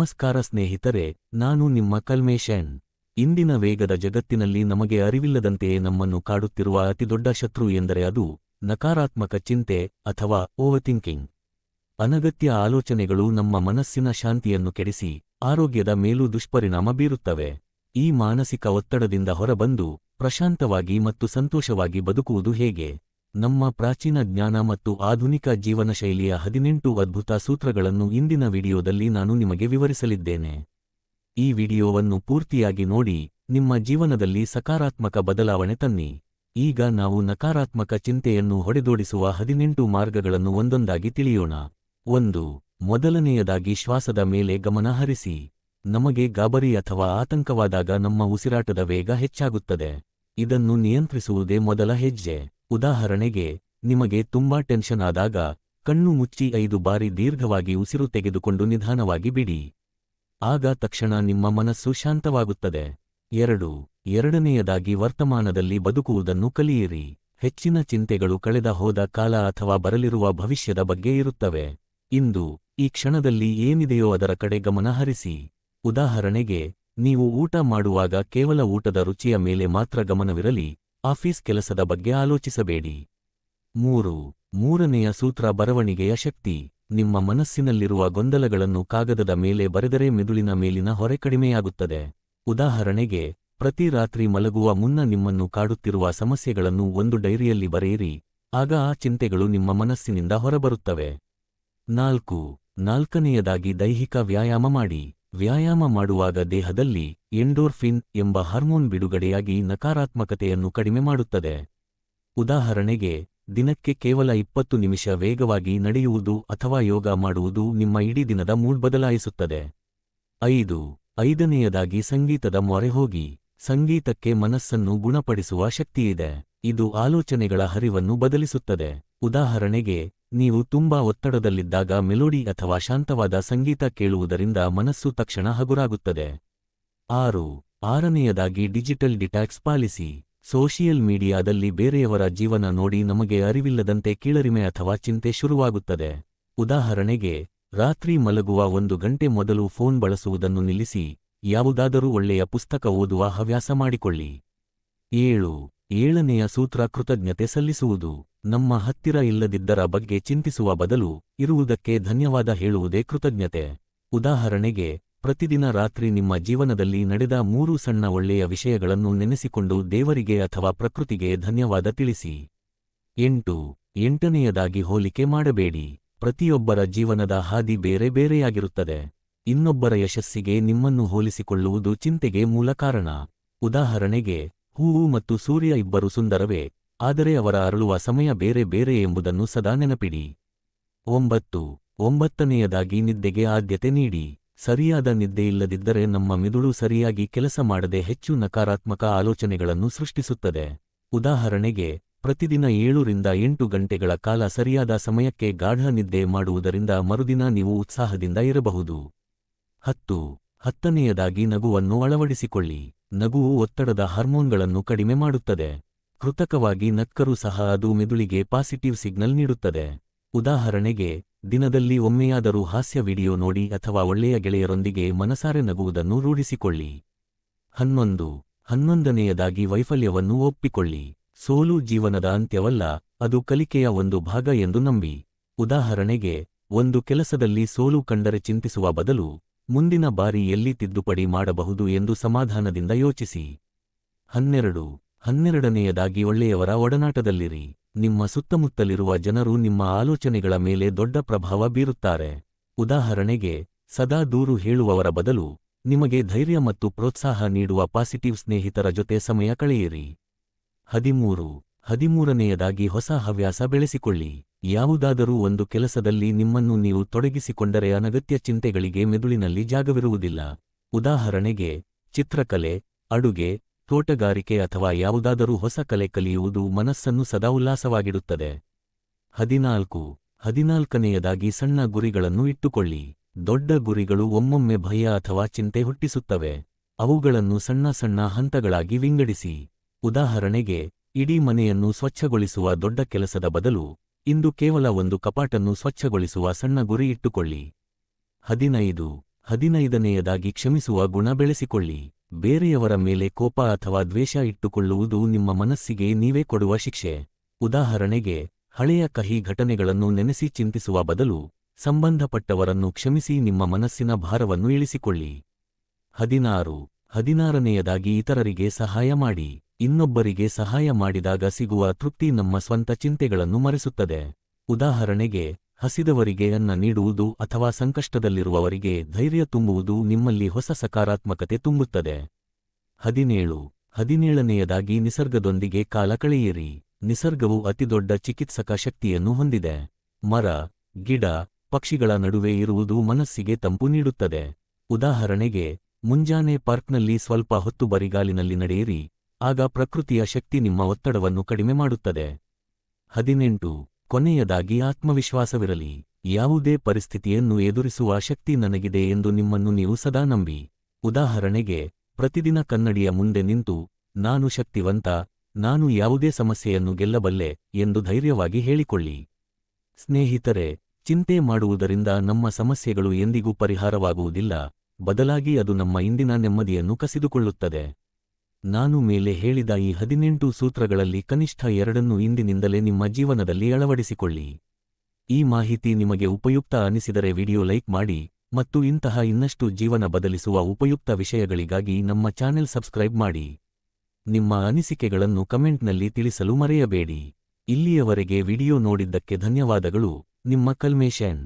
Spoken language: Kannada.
ನಮಸ್ಕಾರ ಸ್ನೇಹಿತರೆ, ನಾನು ನಿಮ್ಮ ಕಲ್ಮೇಶನ್. ಇಂದಿನ ವೇಗದ ಜಗತ್ತಿನಲ್ಲಿ ನಮಗೆ ಅರಿವಿಲ್ಲದಂತೆಯೇ ನಮ್ಮನ್ನು ಕಾಡುತ್ತಿರುವ ಅತಿದೊಡ್ಡ ಶತ್ರು ಎಂದರೆ ಅದು ನಕಾರಾತ್ಮಕ ಚಿಂತೆ ಅಥವಾ ಓವರ್ಥಿಂಕಿಂಗ್. ಅನಗತ್ಯ ಆಲೋಚನೆಗಳು ನಮ್ಮ ಮನಸ್ಸಿನ ಶಾಂತಿಯನ್ನು ಕೆಡಿಸಿ ಆರೋಗ್ಯದ ಮೇಲೂ ದುಷ್ಪರಿಣಾಮ ಬೀರುತ್ತವೆ. ಈ ಮಾನಸಿಕ ಒತ್ತಡದಿಂದ ಹೊರಬಂದು ಪ್ರಶಾಂತವಾಗಿ ಮತ್ತು ಸಂತೋಷವಾಗಿ ಬದುಕುವುದು ಹೇಗೆ? ನಮ್ಮ ಪ್ರಾಚೀನ ಜ್ಞಾನ ಮತ್ತು ಆಧುನಿಕ ಜೀವನಶೈಲಿಯ 18 ಅದ್ಭುತ ಸೂತ್ರಗಳನ್ನು ಇಂದಿನ ವಿಡಿಯೋದಲ್ಲಿ ನಾನು ನಿಮಗೆ ವಿವರಿಸಲಿದ್ದೇನೆ. ಈ ವಿಡಿಯೋವನ್ನು ಪೂರ್ತಿಯಾಗಿ ನೋಡಿ, ನಿಮ್ಮ ಜೀವನದಲ್ಲಿ ಸಕಾರಾತ್ಮಕ ಬದಲಾವಣೆ ತನ್ನಿ. ಈಗ ನಾವು ನಕಾರಾತ್ಮಕ ಚಿಂತೆಯನ್ನು ಹೊಡೆದೋಡಿಸುವ 18 ಮಾರ್ಗಗಳನ್ನು ಒಂದೊಂದಾಗಿ ತಿಳಿಯೋಣ. 1. ಮೊದಲನೆಯದಾಗಿ ಶ್ವಾಸದ ಮೇಲೆ ಗಮನ ಹರಿಸಿ. ನಮಗೆ ಗಾಬರಿ ಅಥವಾ ಆತಂಕವಾದಾಗ ನಮ್ಮ ಉಸಿರಾಟದ ವೇಗ ಹೆಚ್ಚಾಗುತ್ತದೆ. ಇದನ್ನು ನಿಯಂತ್ರಿಸುವುದೇ ಮೊದಲ ಹೆಜ್ಜೆ. ಉದಾಹರಣೆಗೆ, ನಿಮಗೆ ತುಂಬಾ ಟೆನ್ಷನ್ ಆದಾಗ ಕಣ್ಣು ಮುಚ್ಚಿ 5 ಬಾರಿ ದೀರ್ಘವಾಗಿ ಉಸಿರು ತೆಗೆದುಕೊಂಡು ನಿಧಾನವಾಗಿ ಬಿಡಿ. ಆಗ ತಕ್ಷಣ ನಿಮ್ಮ ಮನಸ್ಸು ಶಾಂತವಾಗುತ್ತದೆ. 2. ಎರಡನೆಯದಾಗಿ ವರ್ತಮಾನದಲ್ಲಿ ಬದುಕುವುದನ್ನು ಕಲಿಯಿರಿ. ಹೆಚ್ಚಿನ ಚಿಂತೆಗಳು ಕಳೆದ ಹೋದ ಕಾಲ ಅಥವಾ ಬರಲಿರುವ ಭವಿಷ್ಯದ ಬಗ್ಗೆ ಇರುತ್ತವೆ. ಇಂದು ಈ ಕ್ಷಣದಲ್ಲಿ ಏನಿದೆಯೋ ಅದರ ಕಡೆ ಗಮನ ಹರಿಸಿ. ಉದಾಹರಣೆಗೆ, ನೀವು ಊಟ ಮಾಡುವಾಗ ಕೇವಲ ಊಟದ ರುಚಿಯ ಮೇಲೆ ಮಾತ್ರ ಗಮನವಿರಲಿ, ಆಫೀಸ್ ಕೆಲಸದ ಬಗ್ಗೆ ಆಲೋಚಿಸಬೇಡಿ. 3. ಮೂರನೆಯ ಸೂತ್ರ ಬರವಣಿಗೆಯ ಶಕ್ತಿ. ನಿಮ್ಮ ಮನಸ್ಸಿನಲ್ಲಿರುವ ಗೊಂದಲಗಳನ್ನು ಕಾಗದದ ಮೇಲೆ ಬರೆದರೆ ಮೆದುಳಿನ ಮೇಲಿನ ಹೊರೆ ಕಡಿಮೆಯಾಗುತ್ತದೆ. ಉದಾಹರಣೆಗೆ, ಪ್ರತಿ ರಾತ್ರಿ ಮಲಗುವ ಮುನ್ನ ನಿಮ್ಮನ್ನು ಕಾಡುತ್ತಿರುವ ಸಮಸ್ಯೆಗಳನ್ನು ಒಂದು ಡೈರಿಯಲ್ಲಿ ಬರೆಯಿರಿ, ಆಗ ಆ ಚಿಂತೆಗಳು ನಿಮ್ಮ ಮನಸ್ಸಿನಿಂದ ಹೊರಬರುತ್ತವೆ. 4. ನಾಲ್ಕನೆಯದಾಗಿ ದೈಹಿಕ ವ್ಯಾಯಾಮ ಮಾಡಿ. ವ್ಯಾಯಾಮ ಮಾಡುವಾಗ ದೇಹದಲ್ಲಿ ಎಂಡೋರ್ಫಿನ್ ಎಂಬ ಹಾರ್ಮೋನ್ ಬಿಡುಗಡೆಯಾಗಿ ನಕಾರಾತ್ಮಕತೆಯನ್ನು ಕಡಿಮೆ ಮಾಡುತ್ತದೆ. ಉದಾಹರಣೆಗೆ, ದಿನಕ್ಕೆ ಕೇವಲ 20 ನಿಮಿಷ ವೇಗವಾಗಿ ನಡೆಯುವುದು ಅಥವಾ ಯೋಗ ಮಾಡುವುದು ನಿಮ್ಮ ಇಡೀ ದಿನದ ಮೂಡ್ ಬದಲಾಯಿಸುತ್ತದೆ. 5. ಐದನೆಯದಾಗಿ ಸಂಗೀತದ ಮೊರೆ ಹೋಗಿ. ಸಂಗೀತಕ್ಕೆ ಮನಸ್ಸನ್ನು ಗುಣಪಡಿಸುವ ಶಕ್ತಿಯಿದೆ. ಇದು ಆಲೋಚನೆಗಳ ಹರಿವನ್ನು ಬದಲಿಸುತ್ತದೆ. ಉದಾಹರಣೆಗೆ, ನೀವು ತುಂಬಾ ಒತ್ತಡದಲ್ಲಿದ್ದಾಗ ಮೆಲೋಡಿ ಅಥವಾ ಶಾಂತವಾದ ಸಂಗೀತ ಕೇಳುವುದರಿಂದ ಮನಸ್ಸು ತಕ್ಷಣ ಹಗುರಾಗುತ್ತದೆ. 6. ಆರನೆಯದಾಗಿ ಡಿಜಿಟಲ್ ಡಿಟಾಕ್ಸ್ ಪಾಲಿಸಿ. ಸೋಷಿಯಲ್ ಮೀಡಿಯಾದಲ್ಲಿ ಬೇರೆಯವರ ಜೀವನ ನೋಡಿ ನಮಗೆ ಅರಿವಿಲ್ಲದಂತೆ ಕೀಳರಿಮೆ ಅಥವಾ ಚಿಂತೆ ಶುರುವಾಗುತ್ತದೆ. ಉದಾಹರಣೆಗೆ, ರಾತ್ರಿ ಮಲಗುವ 1 ಗಂಟೆ ಮೊದಲು ಫೋನ್ ಬಳಸುವುದನ್ನು ನಿಲ್ಲಿಸಿ, ಯಾವುದಾದರೂ ಒಳ್ಳೆಯ ಪುಸ್ತಕ ಓದುವ ಹವ್ಯಾಸ ಮಾಡಿಕೊಳ್ಳಿ. 7. ಏಳನೆಯ ಸೂತ್ರ ಕೃತಜ್ಞತೆ ಸಲ್ಲಿಸುವುದು. ನಮ್ಮ ಹತ್ತಿರ ಇಲ್ಲದಿದ್ದರ ಬಗ್ಗೆ ಚಿಂತಿಸುವ ಬದಲು ಇರುವುದಕ್ಕೆ ಧನ್ಯವಾದ ಹೇಳುವುದೇ ಕೃತಜ್ಞತೆ. ಉದಾಹರಣೆಗೆ, ಪ್ರತಿದಿನ ರಾತ್ರಿ ನಿಮ್ಮ ಜೀವನದಲ್ಲಿ ನಡೆದ 3 ಸಣ್ಣ ಒಳ್ಳೆಯ ವಿಷಯಗಳನ್ನು ನೆನೆಸಿಕೊಂಡು ದೇವರಿಗೆ ಅಥವಾ ಪ್ರಕೃತಿಗೆ ಧನ್ಯವಾದ ತಿಳಿಸಿ. 8. ಎಂಟನೆಯದಾಗಿ ಹೋಲಿಕೆ ಮಾಡಬೇಡಿ. ಪ್ರತಿಯೊಬ್ಬರ ಜೀವನದ ಹಾದಿ ಬೇರೆ ಬೇರೆಯಾಗಿರುತ್ತದೆ. ಇನ್ನೊಬ್ಬರ ಯಶಸ್ಸಿಗೆ ನಿಮ್ಮನ್ನು ಹೋಲಿಸಿಕೊಳ್ಳುವುದು ಚಿಂತೆಗೆ ಮೂಲ ಕಾರಣ. ಉದಾಹರಣೆಗೆ, ಹೂವು ಮತ್ತು ಸೂರ್ಯ ಇಬ್ಬರು ಸುಂದರವೇ, ಆದರೆ ಅವರ ಅರಳುವ ಸಮಯ ಬೇರೆ ಬೇರೆ ಎಂಬುದನ್ನು ಸದಾ ನೆನಪಿಡಿ. 9. ಒಂಬತ್ತನೆಯದಾಗಿ ನಿದ್ದೆಗೆ ಆದ್ಯತೆ ನೀಡಿ. ಸರಿಯಾದ ನಿದ್ದೆಯಿಲ್ಲದಿದ್ದರೆ ನಮ್ಮ ಮಿದುಳು ಸರಿಯಾಗಿ ಕೆಲಸ ಮಾಡದೆ ಹೆಚ್ಚು ನಕಾರಾತ್ಮಕ ಆಲೋಚನೆಗಳನ್ನು ಸೃಷ್ಟಿಸುತ್ತದೆ. ಉದಾಹರಣೆಗೆ, ಪ್ರತಿದಿನ 7 ರಿಂದ 8 ಗಂಟೆಗಳ ಕಾಲ ಸರಿಯಾದ ಸಮಯಕ್ಕೆ ಗಾಢ ನಿದ್ದೆ ಮಾಡುವುದರಿಂದ ಮರುದಿನ ನೀವು ಉತ್ಸಾಹದಿಂದ ಇರಬಹುದು. 10. ಹತ್ತನೆಯದಾಗಿ ನಗುವನ್ನು ಅಳವಡಿಸಿಕೊಳ್ಳಿ. ನಗುವು ಒತ್ತಡದ ಹಾರ್ಮೋನ್ಗಳನ್ನು ಕಡಿಮೆ ಮಾಡುತ್ತದೆ. ಕೃತಕವಾಗಿ ನಕ್ಕರೂ ಸಹ ಅದು ಮೆದುಳಿಗೆ ಪಾಸಿಟಿವ್ ಸಿಗ್ನಲ್ ನೀಡುತ್ತದೆ. ಉದಾಹರಣೆಗೆ, ದಿನದಲ್ಲಿ ಒಮ್ಮೆಯಾದರೂ ಹಾಸ್ಯ ವಿಡಿಯೋ ನೋಡಿ ಅಥವಾ ಒಳ್ಳೆಯ ಗೆಳೆಯರೊಂದಿಗೆ ಮನಸಾರೆ ನಗುವುದನ್ನು ರೂಢಿಸಿಕೊಳ್ಳಿ. 11. ಹನ್ನೊಂದನೆಯದಾಗಿ ವೈಫಲ್ಯವನ್ನು ಒಪ್ಪಿಕೊಳ್ಳಿ. ಸೋಲು ಜೀವನದ ಅಂತ್ಯವಲ್ಲ, ಅದು ಕಲಿಕೆಯ ಒಂದು ಭಾಗ ಎಂದು ನಂಬಿ. ಉದಾಹರಣೆಗೆ, ಒಂದು ಕೆಲಸದಲ್ಲಿ ಸೋಲು ಕಂಡರೆ ಚಿಂತಿಸುವ ಬದಲು ಮುಂದಿನ ಬಾರಿ ಎಲ್ಲಿ ತಿದ್ದುಪಡಿ ಮಾಡಬಹುದು ಎಂದು ಸಮಾಧಾನದಿಂದ ಯೋಚಿಸಿ. 12. ಹನ್ನೆರಡನೆಯದಾಗಿ ಒಳ್ಳೆಯವರ ಒಡನಾಟದಲ್ಲಿರಿ. ನಿಮ್ಮ ಸುತ್ತಮುತ್ತಲಿರುವ ಜನರು ನಿಮ್ಮ ಆಲೋಚನೆಗಳ ಮೇಲೆ ದೊಡ್ಡ ಪ್ರಭಾವ ಬೀರುತ್ತಾರೆ. ಉದಾಹರಣೆಗೆ, ಸದಾ ದೂರು ಹೇಳುವವರ ಬದಲು ನಿಮಗೆ ಧೈರ್ಯ ಮತ್ತು ಪ್ರೋತ್ಸಾಹ ನೀಡುವ ಪಾಸಿಟಿವ್ ಸ್ನೇಹಿತರ ಜೊತೆ ಸಮಯ ಕಳೆಯಿರಿ. 13. 13ನೆಯದಾಗಿ ಹೊಸ ಹವ್ಯಾಸ ಬೆಳೆಸಿಕೊಳ್ಳಿ. ಯಾವುದಾದರೂ ಒಂದು ಕೆಲಸದಲ್ಲಿ ನಿಮ್ಮನ್ನು ನೀವು ತೊಡಗಿಸಿಕೊಂಡರೆ ಅನಗತ್ಯ ಚಿಂತೆಗಳಿಗೆ ಮೆದುಳಿನಲ್ಲಿ ಜಾಗವಿರುವುದಿಲ್ಲ. ಉದಾಹರಣೆಗೆ, ಚಿತ್ರಕಲೆ, ಅಡುಗೆ, ತೋಟಗಾರಿಕೆ ಅಥವಾ ಯಾವುದಾದರೂ ಹೊಸ ಕಲೆ ಕಲಿಯುವುದು ಮನಸ್ಸನ್ನು ಸದಾ ಉಲ್ಲಾಸವಾಗಿಡುತ್ತದೆ. 14. 14ನೆಯದಾಗಿ ಸಣ್ಣ ಗುರಿಗಳನ್ನು ಇಟ್ಟುಕೊಳ್ಳಿ. ದೊಡ್ಡ ಗುರಿಗಳು ಒಮ್ಮೊಮ್ಮೆ ಭಯ ಅಥವಾ ಚಿಂತೆ ಹುಟ್ಟಿಸುತ್ತವೆ. ಅವುಗಳನ್ನು ಸಣ್ಣ ಸಣ್ಣ ಹಂತಗಳಾಗಿ ವಿಂಗಡಿಸಿ. ಉದಾಹರಣೆಗೆ, ಇಡೀ ಮನೆಯನ್ನು ಸ್ವಚ್ಛಗೊಳಿಸುವ ದೊಡ್ಡ ಕೆಲಸದ ಬದಲು ಇಂದು ಕೇವಲ ಒಂದು ಕಪಾಟನ್ನು ಸ್ವಚ್ಛಗೊಳಿಸುವ ಸಣ್ಣ ಗುರಿ ಇಟ್ಟುಕೊಳ್ಳಿ. 15. 15ನೇಯದಾಗಿ ಕ್ಷಮಿಸುವ ಗುಣ ಬೆಳೆಸಿಕೊಳ್ಳಿ. ಬೇರೆಯವರ ಮೇಲೆ ಕೋಪ ಅಥವಾ ದ್ವೇಷ ಇಟ್ಟುಕೊಳ್ಳುವುದು ನಿಮ್ಮ ಮನಸ್ಸಿಗೆ ನೀವೇ ಕೊಡುವ ಶಿಕ್ಷೆ. ಉದಾಹರಣೆಗೆ, ಹಳೆಯ ಕಹಿ ಘಟನೆಗಳನ್ನು ನೆನೆಸಿ ಚಿಂತಿಸುವ ಬದಲು ಸಂಬಂಧಪಟ್ಟವರನ್ನು ಕ್ಷಮಿಸಿ ನಿಮ್ಮ ಮನಸ್ಸಿನ ಭಾರವನ್ನು ಇಳಿಸಿಕೊಳ್ಳಿ. 16ನೇಯದಾಗಿ ಇತರರಿಗೆ ಸಹಾಯ ಮಾಡಿ. ಇನ್ನೊಬ್ಬರಿಗೆ ಸಹಾಯ ಮಾಡಿದಾಗ ಸಿಗುವ ತೃಪ್ತಿ ನಮ್ಮ ಸ್ವಂತ ಚಿಂತೆಗಳನ್ನು ಮರೆಸುತ್ತದೆ. ಉದಾಹರಣೆಗೆ, ಹಸಿದವರಿಗೆ ಅನ್ನ ನೀಡುವುದು ಅಥವಾ ಸಂಕಷ್ಟದಲ್ಲಿರುವವರಿಗೆ ಧೈರ್ಯ ತುಂಬುವುದು ನಿಮ್ಮಲ್ಲಿ ಹೊಸ ಸಕಾರಾತ್ಮಕತೆ ತುಂಬುತ್ತದೆ. 17ನೇಯದಾಗಿ ನಿಸರ್ಗದೊಂದಿಗೆ ಕಾಲ ಕಳೆಯಿರಿ. ನಿಸರ್ಗವು ಅತಿದೊಡ್ಡ ಚಿಕಿತ್ಸಕ ಶಕ್ತಿಯನ್ನು ಹೊಂದಿದೆ. ಮರ, ಗಿಡ, ಪಕ್ಷಿಗಳ ನಡುವೆ ಇರುವುದು ಮನಸ್ಸಿಗೆ ತಂಪು ನೀಡುತ್ತದೆ. ಉದಾಹರಣೆಗೆ, ಮುಂಜಾನೆ ಪಾರ್ಕ್ನಲ್ಲಿ ಸ್ವಲ್ಪ ಹೊತ್ತು ಬರಿಗಾಲಿನಲ್ಲಿ ನಡೆಯಿರಿ, ಆಗ ಪ್ರಕೃತಿಯ ಶಕ್ತಿ ನಿಮ್ಮ ಒತ್ತಡವನ್ನು ಕಡಿಮೆ ಮಾಡುತ್ತದೆ. 18 ಆತ್ಮವಿಶ್ವಾಸವಿರಲಿ. ಯಾವುದೇ ಪರಿಸ್ಥಿತಿಯನ್ನು ಎದುರಿಸುವ ಶಕ್ತಿ ನನಗಿದೆ ಎಂದು ನಿಮ್ಮನ್ನು ನೀವು ಸದಾ ನಂಬಿ. ಉದಾಹರಣೆಗೆ, ಪ್ರತಿದಿನ ಕನ್ನಡಿಯ ಮುಂದೆ ನಿಂತು, ನಾನು ಶಕ್ತಿವಂತ, ನಾನು ಯಾವುದೇ ಸಮಸ್ಯೆಯನ್ನು ಗೆಲ್ಲಬಲ್ಲೆ ಎಂದು ಧೈರ್ಯವಾಗಿ ಹೇಳಿಕೊಳ್ಳಿ. ಸ್ನೇಹಿತರೆ, ಚಿಂತೆ ಮಾಡುವುದರಿಂದ ನಮ್ಮ ಸಮಸ್ಯೆಗಳು ಎಂದಿಗೂ ಪರಿಹಾರವಾಗುವುದಿಲ್ಲ, ಬದಲಾಗಿ ಅದು ನಮ್ಮ ಇಂದಿನ ನೆಮ್ಮದಿಯನ್ನು ಕಸಿದುಕೊಳ್ಳುತ್ತದೆ. ನಾನು ಮೇಲೆ ಹೇಳಿದ ಈ 18 ಸೂತ್ರಗಳಲ್ಲಿ ಕನಿಷ್ಠ 2ನ್ನು ಇಂದಿನಿಂದಲೇ ನಿಮ್ಮ ಜೀವನದಲ್ಲಿ ಅಳವಡಿಸಿಕೊಳ್ಳಿ. ಈ ಮಾಹಿತಿ ನಿಮಗೆ ಉಪಯುಕ್ತ ಅನಿಸಿದರೆ ವಿಡಿಯೋ ಲೈಕ್ ಮಾಡಿ ಮತ್ತು ಇಂತಹ ಇನ್ನಷ್ಟು ಜೀವನ ಬದಲಿಸುವ ಉಪಯುಕ್ತ ವಿಷಯಗಳಿಗಾಗಿ ನಮ್ಮ ಚಾನೆಲ್ ಸಬ್ಸ್ಕ್ರೈಬ್ ಮಾಡಿ. ನಿಮ್ಮ ಅನಿಸಿಕೆಗಳನ್ನು ಕಮೆಂಟ್ನಲ್ಲಿ ತಿಳಿಸಲು ಮರೆಯಬೇಡಿ. ಇಲ್ಲಿಯವರೆಗೆ ವಿಡಿಯೋ ನೋಡಿದ್ದಕ್ಕೆ ಧನ್ಯವಾದಗಳು. ನಿಮ್ಮ ಕಲ್ಮೇಶನ್.